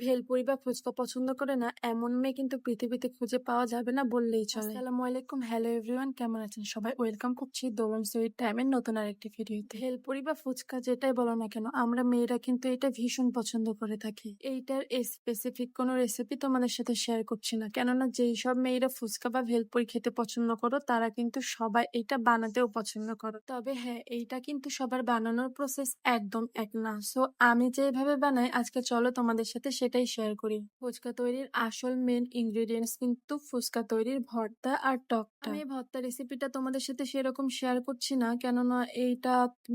ভেলপুরি বা ফুচকা পছন্দ করে না এমন মেয়ে কিন্তু পৃথিবীতে খুঁজে পাওয়া যাবে না বললেই চলে। আসসালামু আলাইকুম, হ্যালো এভরিওয়ান, কেমন আছেন সবাই? ওয়েলকাম করছি দোলন সুইট টাইমের নতুন আরেকটি ভিডিওতে। ভেলপুরি বা ফুচকা যেটাই বলো না কেন, আমরা মেয়েরা কিন্তু এটা ভীষণ পছন্দ করে থাকি। এইটার স্পেসিফিক কোনো রেসিপি তোমাদের সাথে শেয়ার করছি না, কেননা যেই সব মেয়েরা ফুচকা বা ভেলপুরি খেতে পছন্দ করো তারা কিন্তু সবাই এটা বানাতেও পছন্দ করো। তবে হ্যাঁ, এইটা কিন্তু সবার বানানোর প্রসেস একদম এক না। সো আমি যেভাবে বানাই আজকে চলো তোমাদের সাথে সেটাই শেয়ার করি। ফুচকা তৈরির আসল মেন ইনগ্রেডিয়েন্টস কিন্তু ফুচকা তৈরির ভর্তা আর টকটা। আমি এই ভর্তা রেসিপিটা তোমাদের সাথে সেরকম শেয়ার করছি না, কেননা এইটা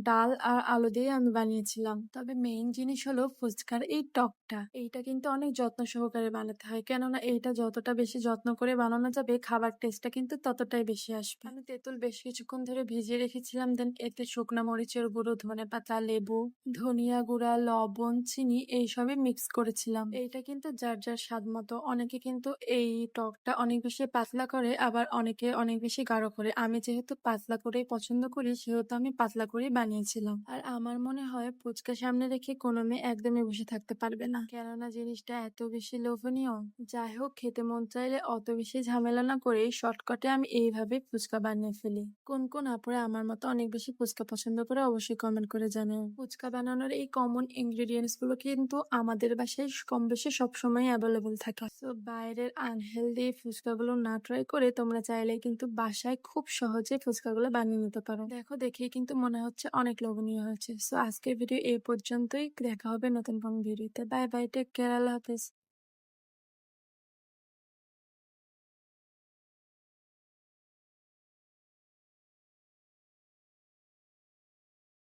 ডাল আর আলু দিয়ে আমি বানিয়েছিলাম। তবে মেইন জিনিস হলো ফুচকার এই টকটা। এইটা কিন্তু অনেক যত্ন সহকারে বানাতে হয়, কেননা এইটা যতটা বেশি যত্ন করে বানানো যাবে খাবার টেস্টটা কিন্তু ততটাই বেশি আসবে। আমি তেঁতুল বেশ কিছুক্ষণ ধরে ভিজিয়ে রেখেছিলাম, দেন এতে শুকনা মরিচের গুঁড়ো, ধনেপাতা, লেবু, ধনিয়া গুঁড়া, লবণ, চিনি এইসবই মিক্স করেছিলাম। এইটা কিন্তু যার যার স্বাদ মতো। অনেকে কিন্তু এই টকটা অনেক বেশি পাতলা করে, আবার অনেকে অনেক বেশি গাঢ় করে। আমি যেহেতু পাতলা করেই পছন্দ করি সেহেতু আমি পাতলা করেই বানিয়েছিলাম। আর আমার মনে হয় ফুচকা সামনে রেখে কোনো মেয়ে একদমই বসে থাকতে পারবে না, কেননা জিনিসটা এত বেশি লোভনীয়। যাই হোক, খেতে মন চাইলে অত বেশি ঝামেলা না করে শর্টকাটে আমি এইভাবে ফুচকা বানিয়ে ফেলি। কোন কোন আপুরা আমার মতো অনেক বেশি ফুচকা পছন্দ করে অবশ্যই কমেন্ট করে জানাও। ফুচকা বানানোর এই কমন ইনগ্রেডিয়েন্টস গুলো কিন্তু আমাদের বাসায় কম বেশি সবসময় অ্যাভেলেবল থাকে। তো বাইরের আনহেলদি ফুচকাগুলো না ট্রাই করে তোমরা চাইলে কিন্তু বাসায় খুব সহজে ফুচকাগুলো বানিয়ে নিতে পারো। দেখো, দেখেই কিন্তু মনে হচ্ছে অনেক লোভনীয় হয়েছে। সো আজকের ভিডিও এই পর্যন্তই। দেখা হবে নতুন কোনো ভিডিওতে। বাই বাই, টেক কেয়ার, আল্লাহ হাফেজ।